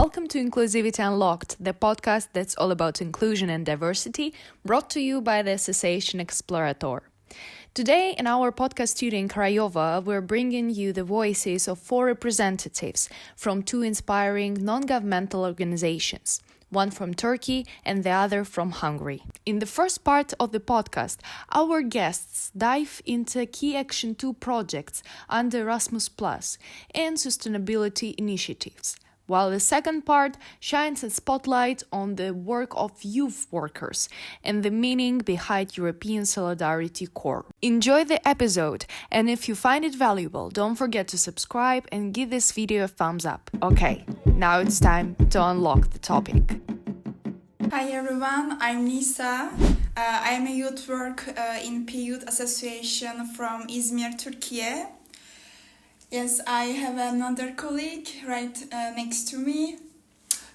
Welcome to Inclusivity Unlocked, the podcast that's all about inclusion and diversity, brought to you by the Association Explorator. Today, in our podcast studio in Craiova, we're bringing you the voices of 4 representatives from 2 inspiring non-governmental organizations, one from Turkey and the other from Hungary. In the first part of the podcast, our guests dive into key Action 2 projects under Erasmus Plus and sustainability initiatives, while the second part shines a spotlight on the work of youth workers and the meaning behind European Solidarity Corps. Enjoy the episode, and if you find it valuable, don't forget to subscribe and give this video a thumbs up. Okay, now it's time to unlock the topic. Hi everyone, I'm Nisa. I'm a youth worker in Pi Youth Association from İzmir, Turkey. Yes, I have another colleague right next to me.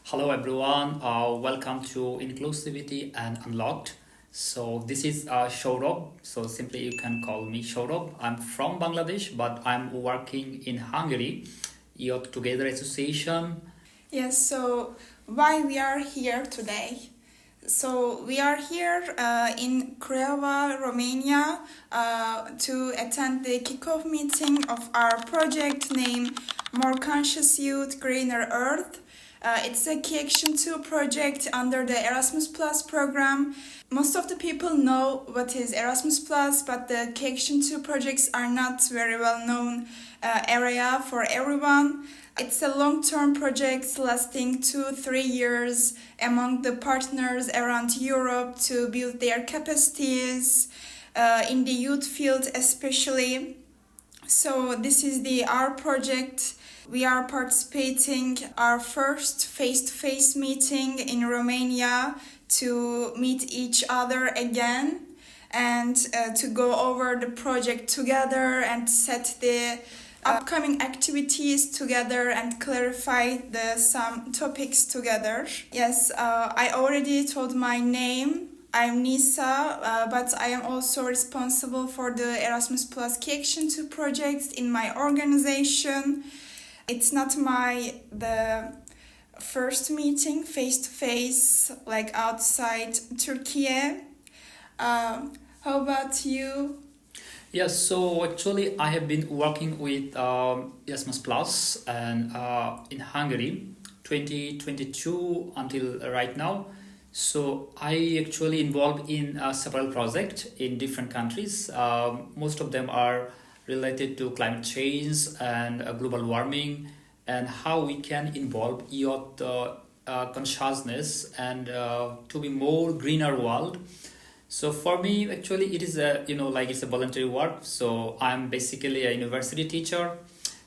Hello everyone, welcome to Inclusivity and Unlocked. So this is Saurav, so simply you can call me Saurav. I'm from Bangladesh, but I'm working in Hungary, Youth Together Association. Yes, so why we are here today? So we are here in Craiova, Romania, to attend the kickoff meeting of our project named More Conscious Youth, Greener Earth. It's a Key Action 2 project under the Erasmus Plus program. Most of the people know what is Erasmus Plus, but the Key Action 2 projects are not very well known area for everyone. It's a long-term project lasting 2-3 years among the partners around Europe to build their capacities in the youth field especially. So this is our project. We are participating our first face-to-face meeting in Romania to meet each other again and to go over the project together and set the upcoming activities together and clarify some topics together. Yes, I already told my name. I'm Nisa, but I am also responsible for the Erasmus Plus Key Action 2 projects in my organization. It's not the first meeting face-to-face, like outside Turkey. How about you? Yes, so actually I have been working with Erasmus Plus and in Hungary 2022 until right now. So I actually involved in several projects in different countries. Most of them are related to climate change and global warming and how we can involve youth consciousness and to be more greener world. So for me, actually, it is it's a voluntary work. So I'm basically a university teacher.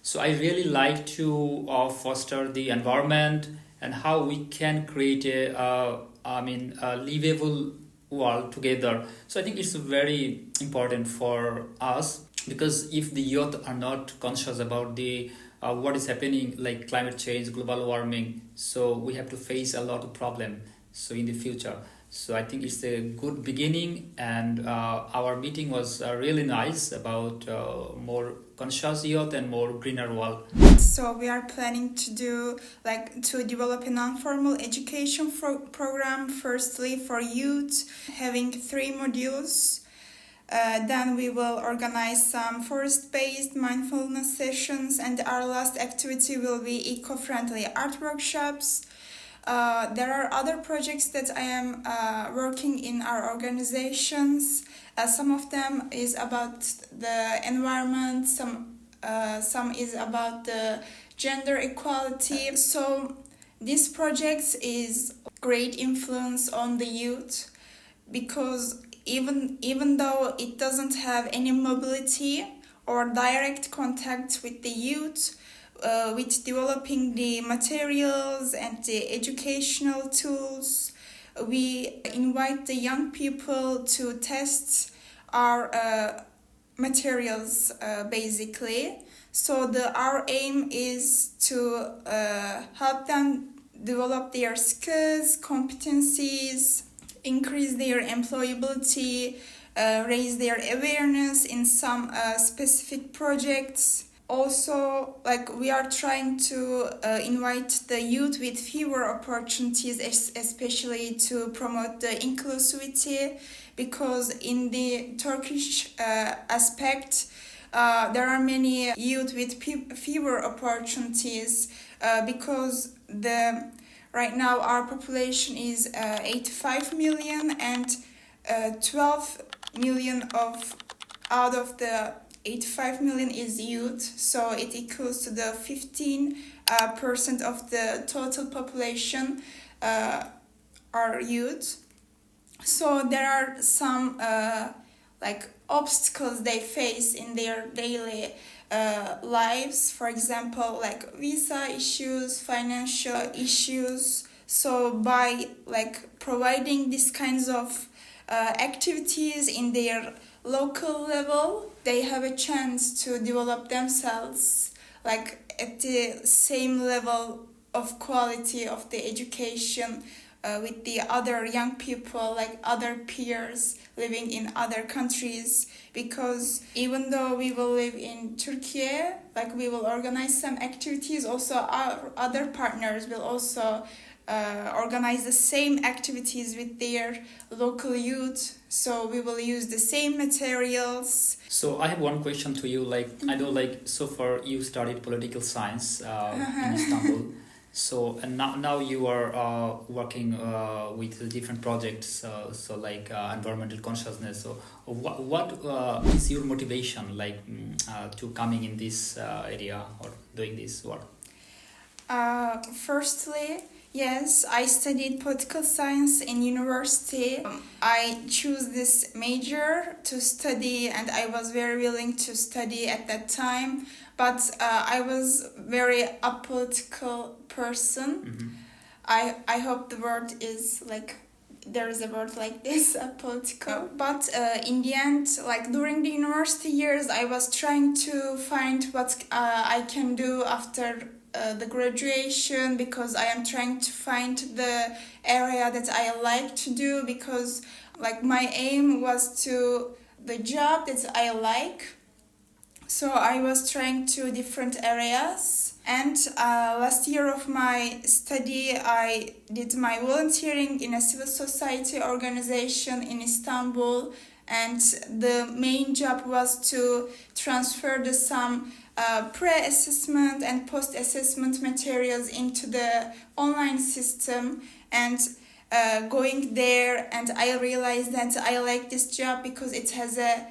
So I really like to foster the environment and how we can create a livable world together. So I think it's very important for us because if the youth are not conscious about the what is happening, like climate change, global warming, so we have to face a lot of problem. So in the future. So I think it's a good beginning, and our meeting was really nice about more conscious youth and more greener world. So we are planning to develop a non-formal education program, firstly for youth, having 3 modules. Then we will organize some forest-based mindfulness sessions, and our last activity will be eco-friendly art workshops. There are other projects that I am working in our organizations. Some of them is about the environment, some is about the gender equality. So this project is great influence on the youth because even though it doesn't have any mobility or direct contact with the youth, with developing the materials and the educational tools, we invite the young people to test our materials basically. So our aim is to help them develop their skills, competencies, increase their employability, raise their awareness in some specific projects. Also, like we are trying to invite the youth with fewer opportunities, especially to promote the inclusivity, because in the Turkish aspect, there are many youth with fewer opportunities because right now our population is 85 million, and 12 million out of the 85 million is youth, so it equals to the 15% of the total population are youth. So there are some like obstacles they face in their daily lives. For example, like visa issues, financial issues. So by like providing these kinds of activities in their local level, they have a chance to develop themselves like at the same level of quality of the education with the other young people, like other peers living in other countries. Because even though we will live in Turkey, like we will organize some activities, also our other partners will also organize the same activities with their local youth, so we will use the same materials. So I have one question to you. Like I know, like so far you studied political science in Istanbul. So and now you are working with different projects. So like environmental consciousness. So what is your motivation like to coming in this area or doing this work? Firstly, yes, I studied political science in university. I chose this major to study, and I was very willing to study at that time. But I was very apolitical person. Mm-hmm. I hope the word is like, there is a word like this, apolitical. But in the end, like during the university years, I was trying to find what I can do after the graduation, because I am trying to find the area that I like to do, because like my aim was to the job that I like. So I was trying to different areas. And last year of my study, I did my volunteering in a civil society organization in Istanbul, and the main job was to transfer some pre-assessment and post-assessment materials into the online system. And going there, and I realized that I like this job because it has a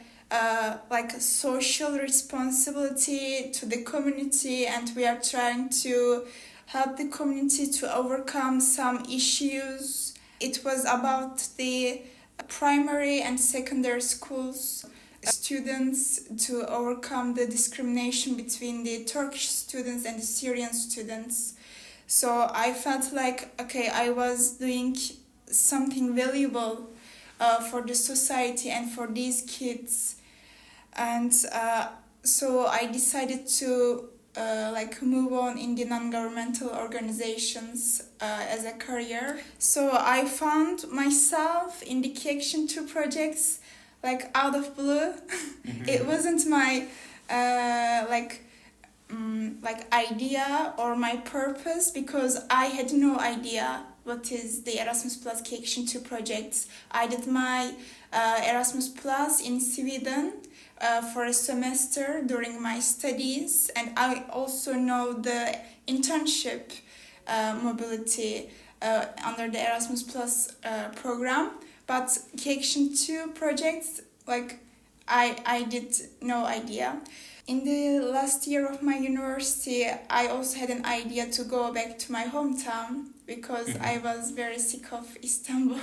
like a social responsibility to the community, and we are trying to help the community to overcome some issues. It was about the primary and secondary schools students to overcome the discrimination between the Turkish students and the Syrian students. So I felt like, okay, I was doing something valuable for the society and for these kids. And so I decided to like move on in the non-governmental organizations as a career. So I found myself in the KA2 projects like out of blue. Mm-hmm. It wasn't my like idea or my purpose, because I had no idea what is the Erasmus Plus KA2 projects. I did my Erasmus Plus in Sweden for a semester during my studies, and I also know the internship mobility under the Erasmus Plus program. But KA2 projects, like I did no idea. In the last year of my university, I also had an idea to go back to my hometown, because mm-hmm. I was very sick of Istanbul.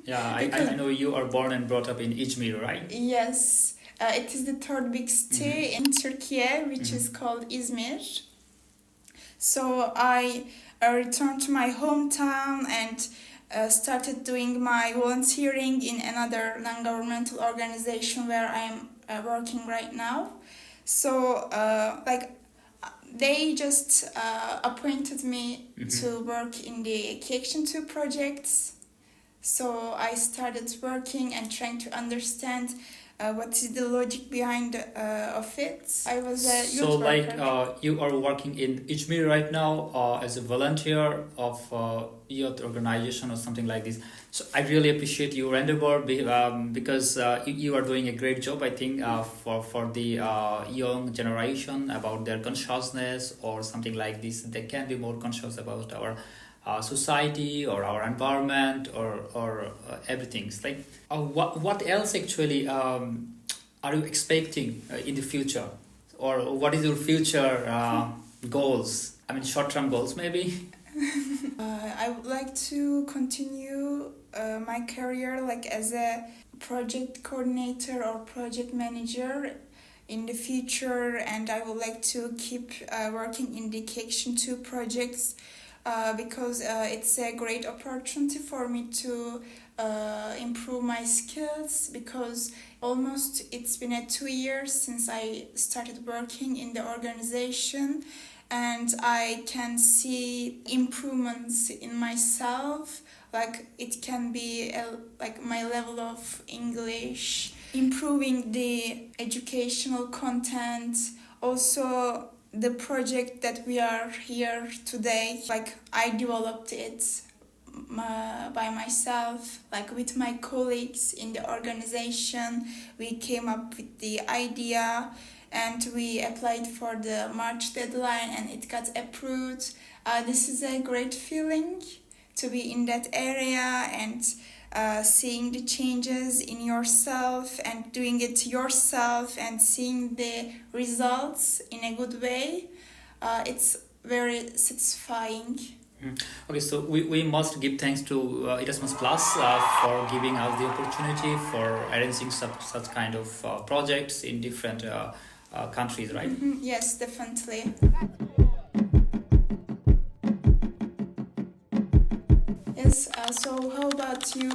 Yeah, I know you are born and brought up in Izmir, right? Yes, it is the third big city mm-hmm. in Turkey, which mm-hmm. is called Izmir. So I returned to my hometown and started doing my volunteering in another non-governmental organization where I'm working right now. So like they just appointed me mm-hmm. to work in the KA2 projects. So I started working and trying to understand what is the logic behind of it. I was a youth So, worker. you are working in Izmir right now as a volunteer of youth organization or something like this. So, I really appreciate your endeavor because you are doing a great job, I think, for the young generation about their consciousness or something like this. They can be more conscious about our society or our environment or everything. It's like what else actually are you expecting in the future, or what is your future goals? I mean, short-term goals maybe. I would like to continue my career like as a project coordinator or project manager in the future, and I would like to keep working in the KA2 projects because it's a great opportunity for me to improve my skills, because almost it's been 2 years since I started working in the organization, and I can see improvements in myself. Like it can be like my level of English, improving the educational content, also the project that we are here today, like I developed it by myself, like with my colleagues in the organization. We came up with the idea and we applied for the March deadline and it got approved. This is a great feeling to be in that area and seeing the changes in yourself and doing it yourself and seeing the results in a good way. It's very satisfying. Okay, so we must give thanks to Erasmus Plus for giving us the opportunity for arranging such kind of projects in different countries, right? Mm-hmm. Yes, definitely. Yes, so how about you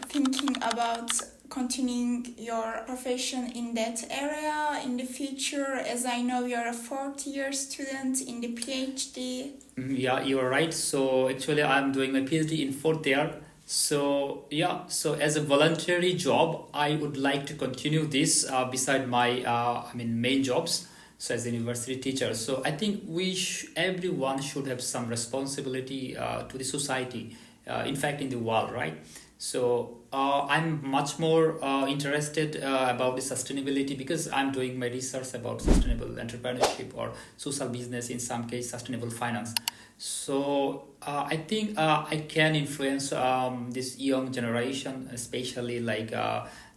thinking about continuing your profession in that area in the future, as I know you're a fourth-year student in the PhD? Yeah, you're right. So actually I'm doing my PhD in fourth year. So yeah, so as a voluntary job, I would like to continue this beside my main jobs. So as a university teacher, so I think everyone should have some responsibility to the society. In fact, in the world, right? So I'm much more interested about the sustainability because I'm doing my research about sustainable entrepreneurship or social business, in some case sustainable finance. So I think I can influence this young generation, especially like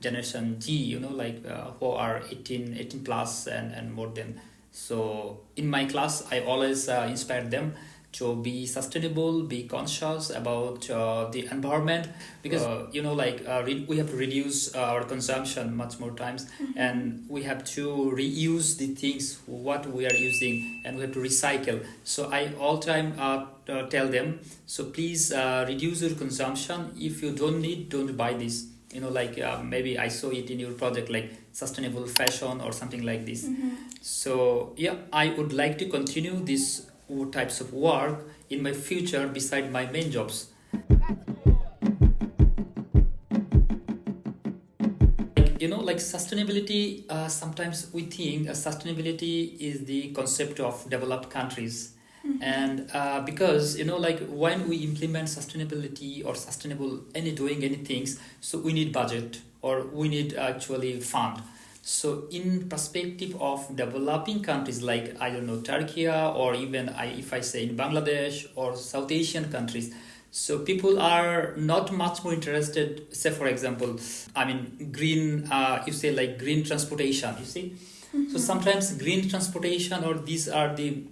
generation G, who are 18 plus and more than. So in my class, I always inspire them to be sustainable, be conscious about the environment, because we have to reduce our consumption much more times, and we have to reuse the things what we are using, and we have to recycle. So I all time tell them, so please reduce your consumption. If you don't need, don't buy this. Maybe I saw it in your project, like sustainable fashion or something like this. So yeah, I would like to continue this types of work in my future beside my main jobs. Sustainability, sometimes we think sustainability is the concept of developed countries. And because when we implement sustainability or doing anything, so we need budget or we need actually fund. So in perspective of developing countries like, I don't know, Turkey, or even if I say in Bangladesh or South Asian countries, so people are not much more interested, say for example, green, you say like green transportation, you see? So sometimes green transportation or these are the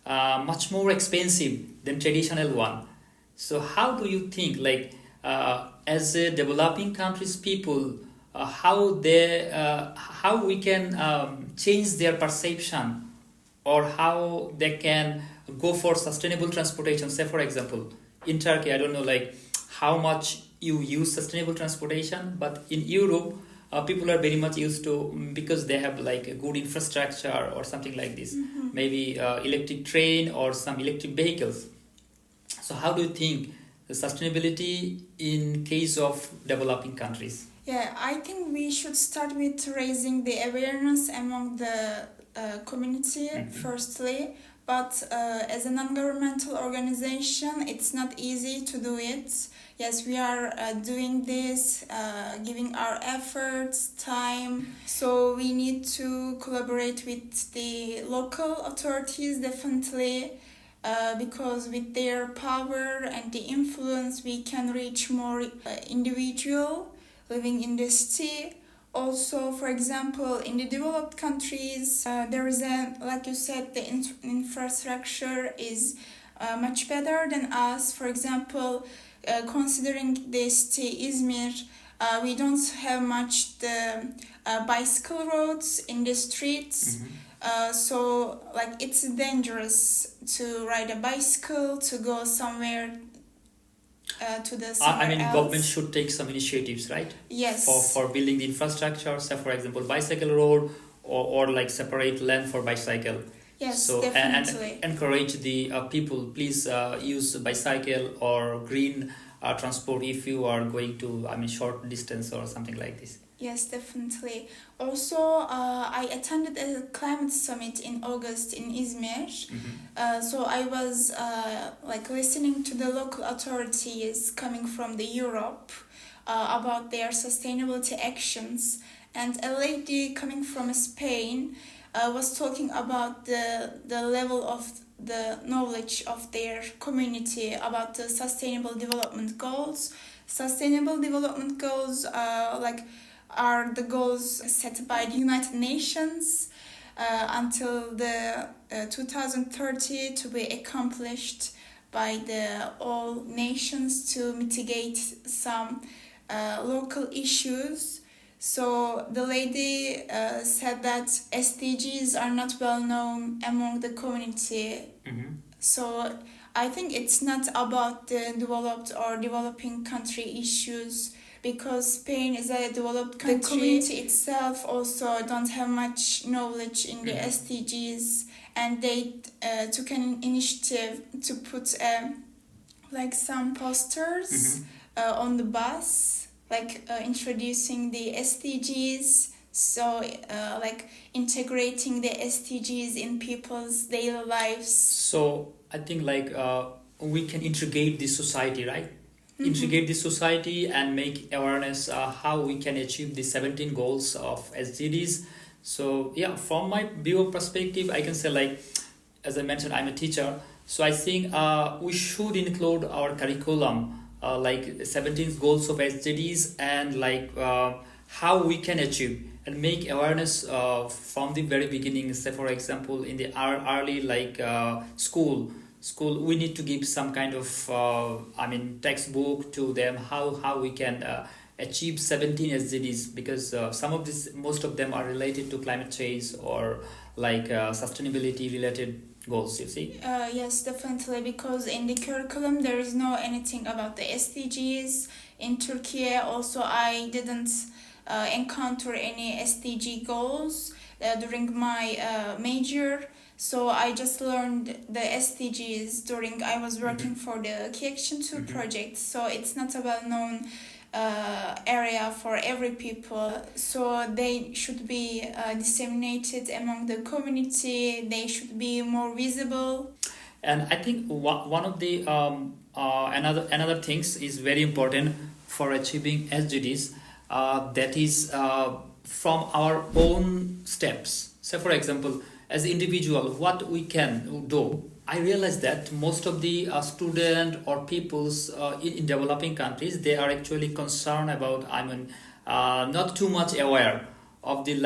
much more expensive than traditional one. So how do you think, as a developing countries people, how we can change their perception, or how they can go for sustainable transportation? Say for example, in Turkey, I don't know how much you use sustainable transportation, but in Europe, people are very much used to, because they have a good infrastructure or something like this, maybe electric train or some electric vehicles. So how do you think the sustainability in case of developing countries? Yeah, I think we should start with raising the awareness among the community firstly. But as a non-governmental organization, it's not easy to do it. Yes, we are doing this, giving our efforts, time. So we need to collaborate with the local authorities, definitely, because with their power and the influence, we can reach more individual living in the city. Also, for example, in the developed countries, there is like you said, the infrastructure is much better than us. For example, considering the city Izmir, we don't have much the bicycle roads in the streets. So, like, it's dangerous to ride a bicycle, to go somewhere to the government should take some initiatives, right? Yes. For building the infrastructure, say for example, bicycle road or like separate land for bicycle. Yes, so, definitely. And encourage the people, please use bicycle or green transport if you are going to, short distance or something like this. Yes, definitely. Also, I attended a climate summit in August in Izmir. So I was listening to the local authorities coming from the Europe about their sustainability actions. And a lady coming from Spain was talking about the level of the knowledge of their community about the sustainable development goals. Sustainable development goals are the goals set by the United Nations until the 2030 to be accomplished by the all nations to mitigate some local issues. So the lady said that SDGs are not well known among the community. So I think it's not about the developed or developing country issues, because Spain is a developed country. The community itself also don't have much knowledge in the SDGs, and they took an initiative to put some posters on the bus, introducing the SDGs. So integrating the SDGs in people's daily lives. So I think we can integrate this society, right? Integrate this society and make awareness how we can achieve the 17 goals of SDGs. So yeah, from my view perspective, I can say, as I mentioned, I'm a teacher. So I think we should include our curriculum 17 goals of SDGs and how we can achieve and make awareness from the very beginning. Say for example, in the early school, we need to give some kind of textbook to them how we can achieve 17 SDGs, because most of them are related to climate change or sustainability related goals, you see. Yes, definitely, because in the curriculum there is no anything about the SDGs. In Turkey also I didn't encounter any SDG goals during my major. So I just learned the SDGs during I was working for the KA2 project. So it's not a well-known area for every people. So they should be disseminated among the community. They should be more visible. And I think one of the another things is very important for achieving SDGs. That is from our own steps. So for example, as an individual, what we can do. I realize that most of the student or peoples in developing countries, they are actually concerned about, not too much aware of the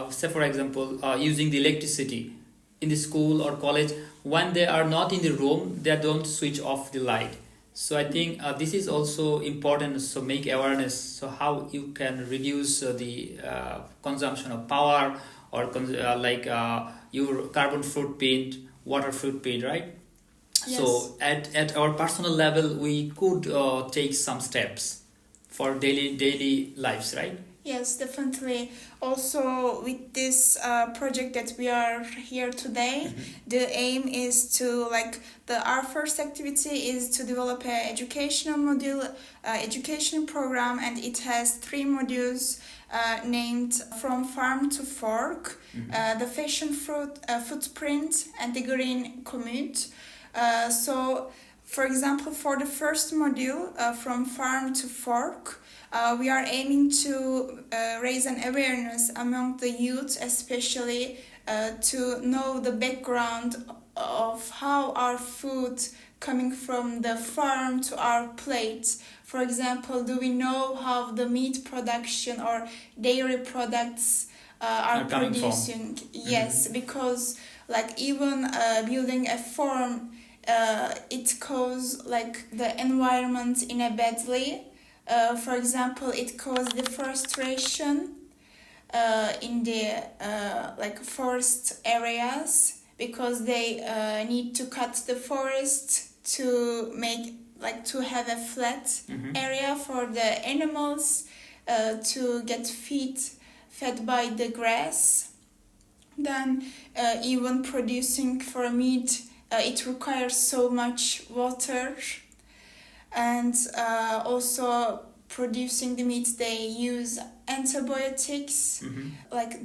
say for example, using the electricity in the school or college. When they are not in the room, they don't switch off the light. So I think this is also important. So make awareness. So how you can reduce the consumption of power or your carbon footprint, water footprint, right? Yes. So at our personal level, we could take some steps for daily lives, right? Yes, definitely. Also, with this project that we are here today, the aim is to our first activity is to develop a educational module, education program, and it has 3 modules named From Farm to Fork, the fashion footprint, and the green commute. So, for example, for the first module, From Farm to Fork, we are aiming to raise an awareness among the youth, especially to know the background of how our food coming from the farm to our plate. For example, do we know how the meat production or dairy products are producing? Yes, because even building a farm, it causes the environment in a bad way. For example, it caused deforestation in the forest areas because they need to cut the forest to make to have a flat area for the animals to get fed by the grass. Then even producing for meat, it requires so much water. And also producing the meat, they use antibiotics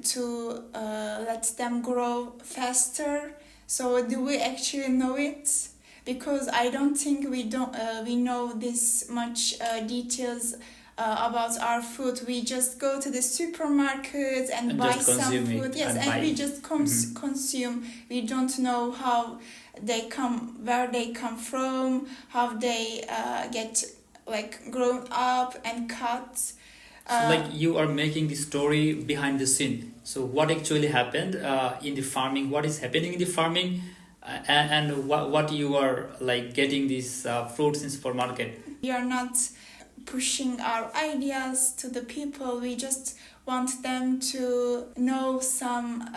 to let them grow faster. So do we actually know it? Because I don't think we know this much details about our food. We just go to the supermarket and buy some food. Yes, and we just consume. We don't know how where they come from, how they get grown up and cut. So you are making the story behind the scene. So what actually happened in the farming? What is happening in the farming, and what you are getting these fruits in supermarket? We are not pushing our ideas to the people. We just want them to know some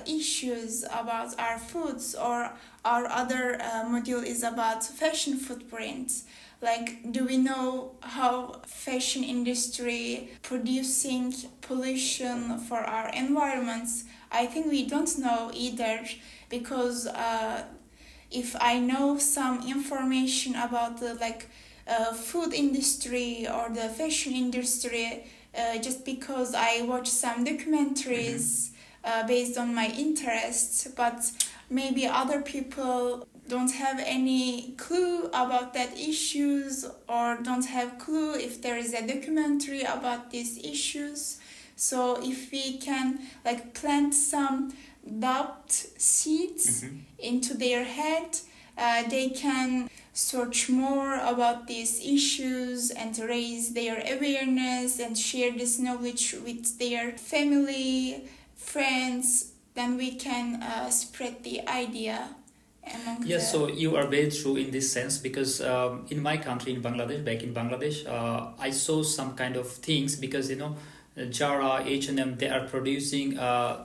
issues about our foods. Or our other module is about fashion footprints. Do we know how fashion industry producing pollution for our environments? I think we don't know either, because if I know some information about the food industry or the fashion industry, just because I watch some documentaries based on my interests, but maybe other people don't have any clue about that issues, or don't have clue if there is a documentary about these issues. So if we can plant some doubt seeds into their head, they can search more about these issues and raise their awareness and share this knowledge with their family, friends. Then we can spread the idea among Yes, so you are very true in this sense, because in my country, in Bangladesh, back in Bangladesh, I saw some kind of things, because Zara, H&M, they are producing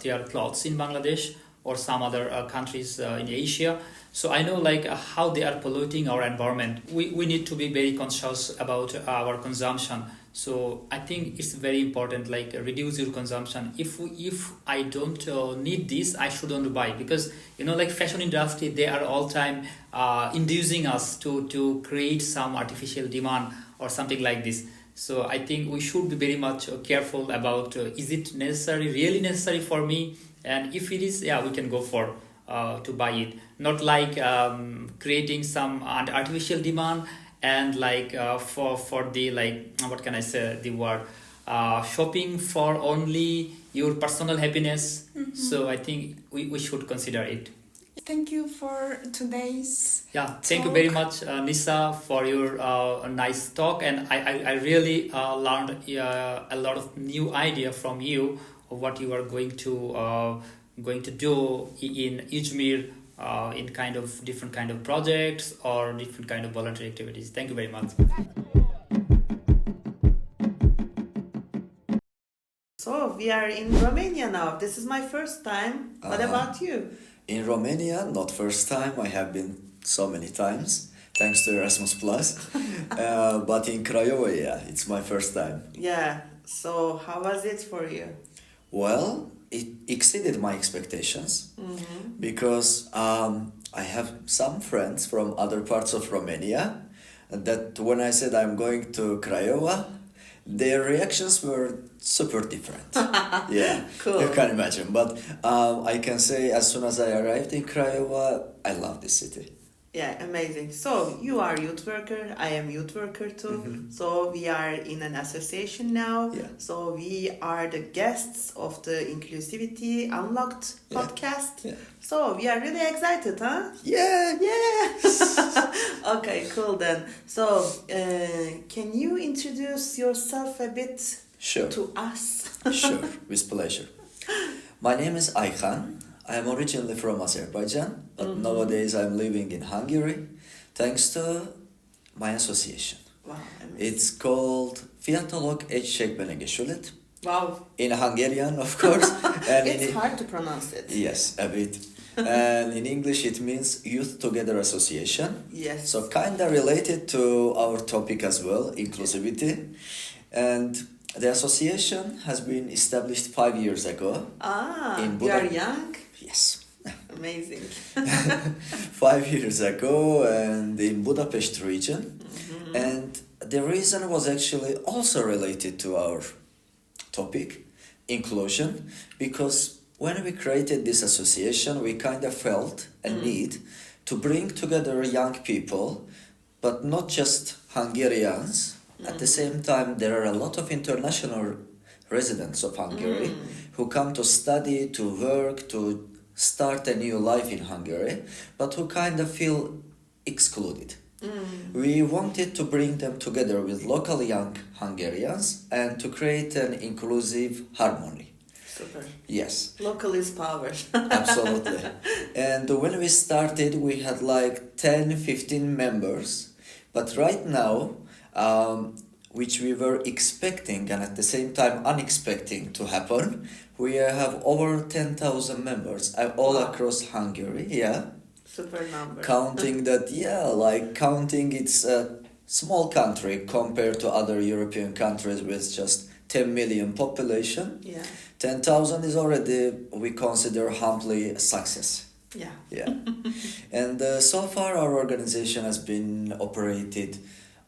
their clothes in Bangladesh or some other countries in Asia. So I know how they are polluting our environment. We need to be very conscious about our consumption. So I think it's very important, reduce your consumption. If I don't need this, I shouldn't buy, because fashion industry, they are all time inducing us to create some artificial demand or something like this. So I think we should be very much careful about is it necessary, really necessary for me, and if it is, we can go for to buy it. Not creating some artificial demand and for the what can I say, the word shopping for only your personal happiness. So I think we should consider it. Thank you for today's thank you very much, Nisa, for your nice talk, and I really learned a lot of new idea from you of what you are going to do in Izmir, in different kind of projects or different kind of voluntary activities. Thank you very much. So we are in Romania now. This is my first time. What about you? In Romania, not first time. I have been so many times, thanks to Erasmus Plus. But in Craiova, it's my first time. Yeah. So how was it for you? Well, it exceeded my expectations because I have some friends from other parts of Romania that when I said I'm going to Craiova, their reactions were super different. Yeah, Cool. you can imagine. But I can say as soon as I arrived in Craiova, I love this city. Yeah, amazing. So you are youth worker, I am youth worker too. So we are in an association now. Yeah. So we are the guests of the Inclusivity Unlocked Yeah. podcast. Yeah. So we are really excited, huh? Yeah. Yeah. Okay, cool then. So can you introduce yourself a bit Sure. to us? Sure, with pleasure. My name is Aykhan. I am originally from Azerbaijan, but nowadays I'm living in Hungary, thanks to my association. Wow, amazing. It's called Fiatalok Egységben Egyesület, Wow. in Hungarian, of course. And It's hard to pronounce it. Yes, a bit. And in English it means Youth Together Association. Yes. So kinda related to our topic as well, inclusivity. And the association has been established 5 years ago. In You are Budapest. young? Yes. Amazing. 5 years ago, and in Budapest region. And the reason was actually also related to our topic, inclusion, because when we created this association, we kind of felt a need to bring together young people, but not just Hungarians. At the same time, there are a lot of international residents of Hungary who come to study, to work, to start a new life in Hungary, but who kind of feel excluded. We wanted to bring them together with local young Hungarians and to create an inclusive harmony. Super. Yes, Local is power. absolutely. And when we started, we had like 10-15 members, but right now, which we were expecting and at the same time unexpecting to happen, we have over 10,000 members all Wow. across Hungary. Yeah. Super number. Counting that, counting it's a small country compared to other European countries with just 10 million population. Yeah. 10,000 is already, we consider, humbly a success. Yeah. Yeah. And so far our organization has been operated,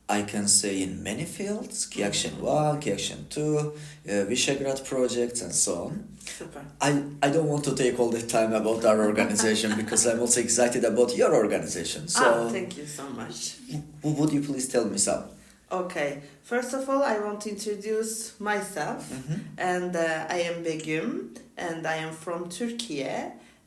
I can say, in many fields, Key Action 1, Key Action 2, Visegrad projects and so on. Super. I don't want to take all the time about our organization because I'm also excited about your organization. So Thank you so much. would you please tell me some? Okay. First of all, I want to introduce myself. And I am Begüm and I am from Turkey.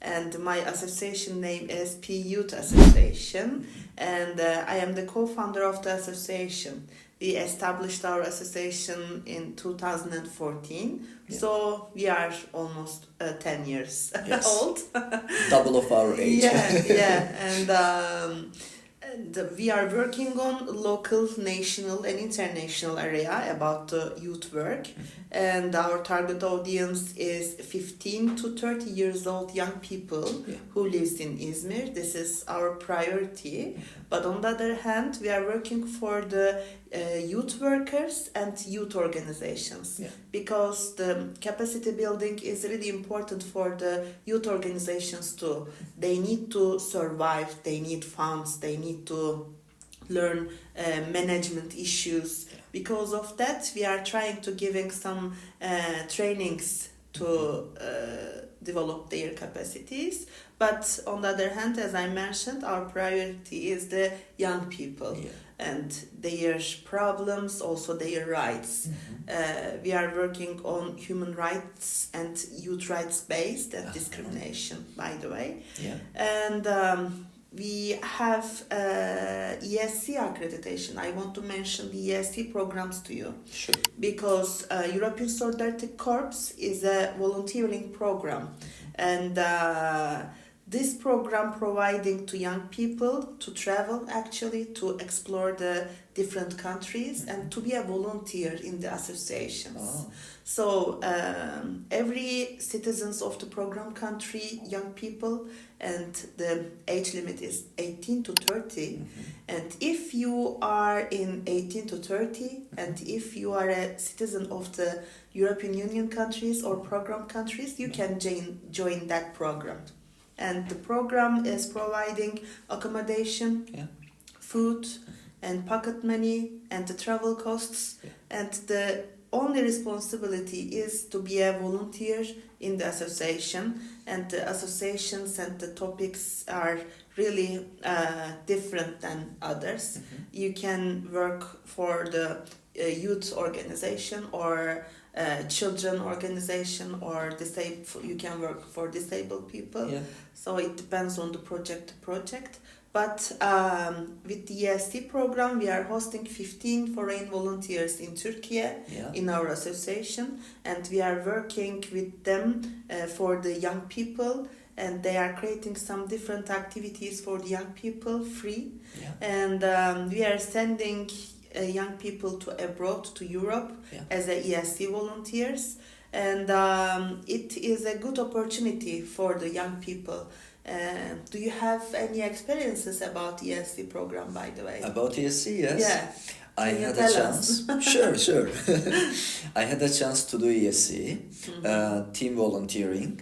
And my association name is Pi Youth Association. And I am the co-founder of the association. We established our association in 2014. Yeah. So we are almost 10 years Yes. old. Double of our age. Yeah. And we are working on local, national and international area about the youth work. And our target audience is 15 to 30 years old young people who lives in Izmir. This is our priority. But on the other hand, we are working for the youth workers and youth organizations because the capacity building is really important for the youth organizations too. They need to survive, they need funds, they need to learn management issues. Because of that, we are trying to giving some trainings to develop their capacities. But on the other hand, as I mentioned, our priority is the young people and their problems, also their rights. We are working on human rights and youth rights based discrimination, by the way. And we have ESC accreditation. I want to mention the ESC programs to you. Sure. Because European Solidarity Corps is a volunteering program. And this program providing to young people to travel, actually, to explore the different countries and to be a volunteer in the associations. So every citizens of the program country, young people, and the age limit is 18 to 30. And if you are in 18 to 30, and if you are a citizen of the European Union countries or program countries, you can join that program. And the program is providing accommodation, food, and pocket money, and the travel costs. And the only responsibility is to be a volunteer in the association. And the associations and the topics are really different than others. You can work for the youth organization or children organization, or you can work for disabled people. So it depends on the project to project. But with the EST program, we are hosting 15 foreign volunteers in Turkey in our association, and we are working with them for the young people, and they are creating some different activities for the young people free. And we are sending young people to abroad, to Europe, as a ESC volunteers, and it is a good opportunity for the young people. Do you have any experiences about ESC program, by the way? About ESC, yes. Yeah. I had a chance. Sure. I had a chance to do ESC, team volunteering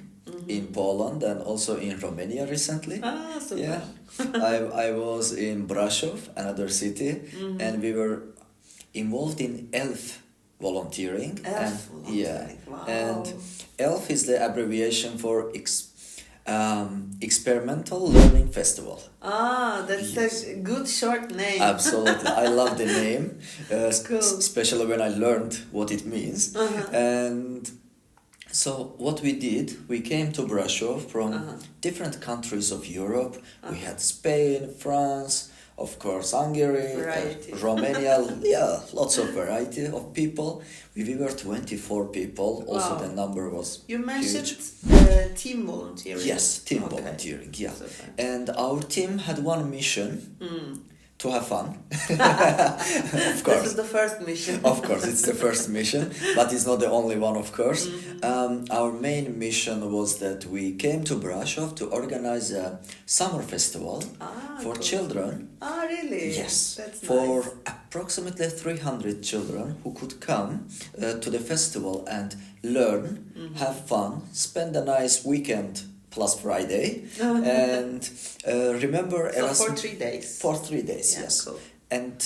in Poland and also in Romania recently. Super. Yeah. I was in Brasov, another city, and we were involved in ELF volunteering. Wow. And ELF is the abbreviation for Experimental Learning Festival. That's a good short name. Absolutely, I love the name, Cool. especially when I learned what it means. And so what we did, we came to Brasov from different countries of Europe. We had Spain, France, of course Hungary, Romania, lots of variety of people. We were 24 people, also the number was You mentioned huge. Team volunteering. Yes, team volunteering, Super. And our team had one mission, to have fun. Of course. This is the first mission. Of course, it's the first mission, but it's not the only one, of course. Our main mission was that we came to Brasov to organize a summer festival for children. Really? Yes, That's for nice. approximately 300 children who could come to the festival and learn, have fun, spend a nice weekend plus Friday, and remember So Erasmus. for 3 days. For 3 days, Yeah, yes. cool. And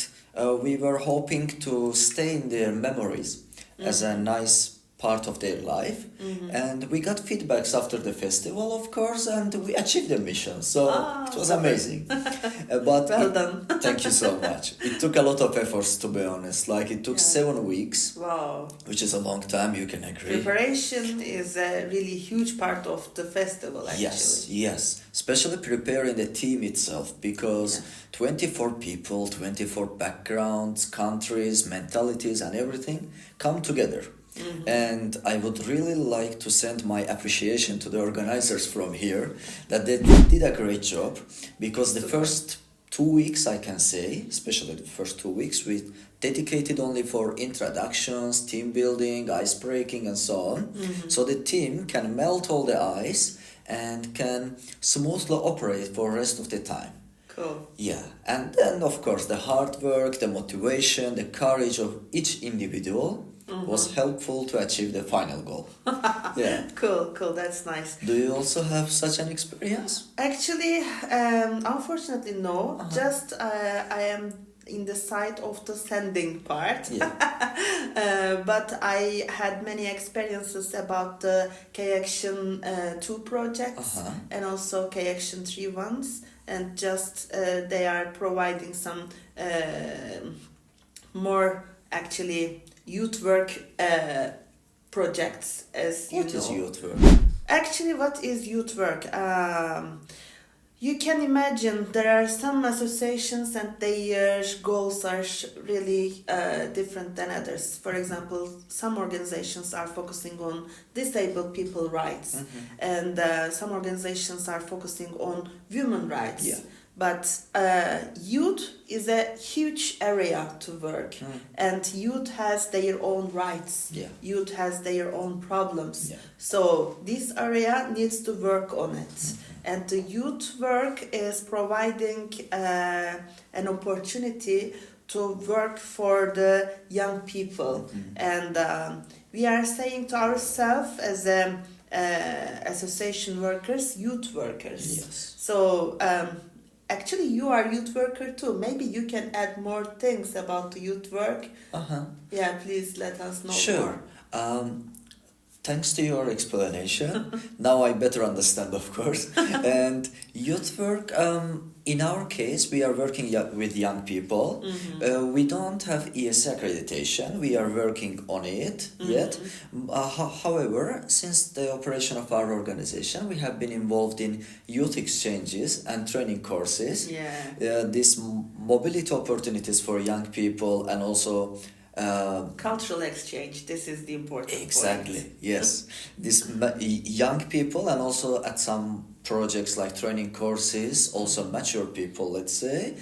we were hoping to stay in their memories as a nice part of their life. And we got feedbacks after the festival, of course, and we achieved the mission. So it was amazing. But Well done. Thank you so much. It took a lot of efforts, to be honest. Like it took 7 weeks, Wow. which is a long time, you can agree. Preparation is a really huge part of the festival, actually. Yes. Especially preparing the team itself, because 24 people, 24 backgrounds, countries, mentalities, and everything come together. And I would really like to send my appreciation to the organizers from here, that they did a great job, because the first 2 weeks, I can say, especially the first 2 weeks, we dedicated only for introductions, team building, ice breaking, and so on. So the team can melt all the ice and can smoothly operate for the rest of the time. Cool. Yeah, and then of course the hard work, the motivation, the courage of each individual was helpful to achieve the final goal. Yeah. Cool, that's nice. Do you also have such an experience? Actually, unfortunately, no. Just I am in the side of the sending part. But I had many experiences about the KA2 projects and also KA3 ones, and just they are providing some more actually youth work projects, as you know. What is youth work? Actually, what is youth work? You can imagine there are some associations and their goals are really different than others. For example, some organizations are focusing on disabled people rights, and some organizations are focusing on women rights. But youth is a huge area to work, and youth has their own rights. Yeah. Youth has their own problems. Yeah. So this area needs to work on it. And the youth work is providing an opportunity to work for the young people. And we are saying to ourselves as association workers, youth workers. Yes. So actually you are youth worker too. Maybe you can add more things about the youth work. Yeah, please let us know Sure. more. Thanks to your explanation, now I better understand, of course. And youth work, in our case, we are working with young people. We don't have ES accreditation. We are working on it yet. However, since the operation of our organization, we have been involved in youth exchanges and training courses. Yeah. These mobility opportunities for young people, and also Cultural exchange, this is the important exactly point. yes, this young people, and also at some projects like training courses, also mature people, let's say,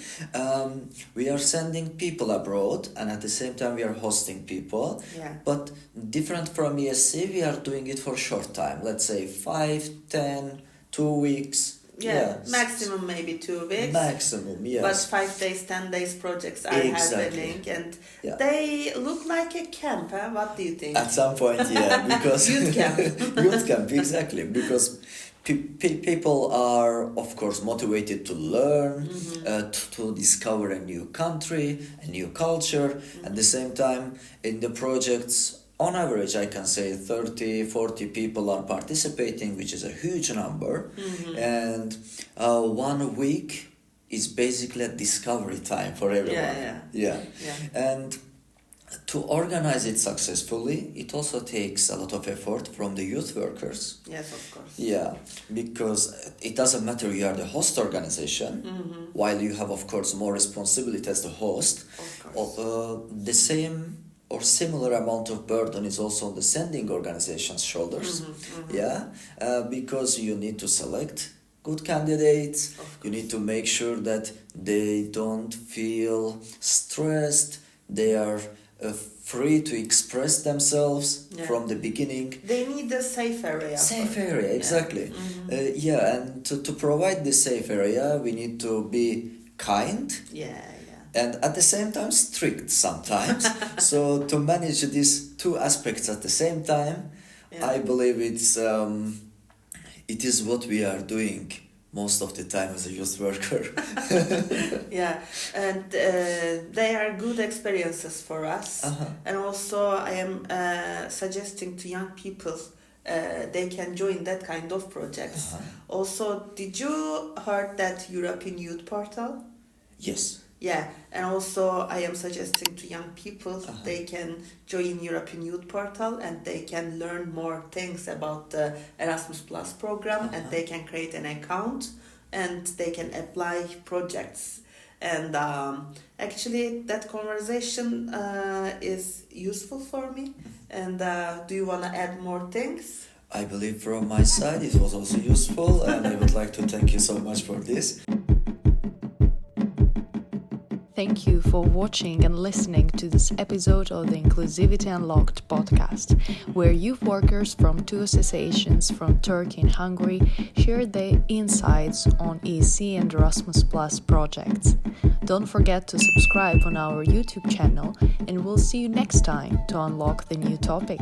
we are sending people abroad, and at the same time we are hosting people. Yeah. But different from ESC, we are doing it for short time, let's say 5, 10, 2 weeks. Yeah, maximum maybe 2 weeks. Maximum, yes. But 5 days, 10 days projects are Exactly. happening, and Yeah. they look like a camp. Huh? What do you think? At some point, yeah, because Youth camp. Youth camp, exactly, because people are, of course, motivated to learn, to discover a new country, a new culture. At the same time, in the projects, on average, I can say 30, 40 people are participating, which is a huge number. And 1 week is basically a discovery time for everyone. Yeah. And to organize it successfully, it also takes a lot of effort from the youth workers. Yes, of course. Yeah, because it doesn't matter you are the host organization, while you have, of course, more responsibility as the host. Of course. The same or similar amount of burden is also on the sending organization's shoulders. Yeah, because you need to select good candidates. You need to make sure that they don't feel stressed. They are free to express themselves from the beginning. They need a safe area. Safe area, exactly. And to provide this safe area, we need to be kind. And at the same time strict sometimes. So to manage these two aspects at the same time, I believe it is what we are doing most of the time as a youth worker. Yeah, and they are good experiences for us. And also I am suggesting to young people they can join that kind of projects. Also, did you heard that European Youth Portal? Yes. Yeah, and also I am suggesting to young people they can join European Youth Portal, and they can learn more things about the Erasmus Plus program, and they can create an account, and they can apply projects. And actually that conversation is useful for me. And do you want to add more things? I believe from my side it was also useful, and I would like to thank you so much for this. Thank you for watching and listening to this episode of the Inclusivity Unlocked podcast, where youth workers from 2 associations from Turkey and Hungary shared their insights on EC and Erasmus Plus projects. Don't forget to subscribe on our YouTube channel, and we'll see you next time to unlock the new topic.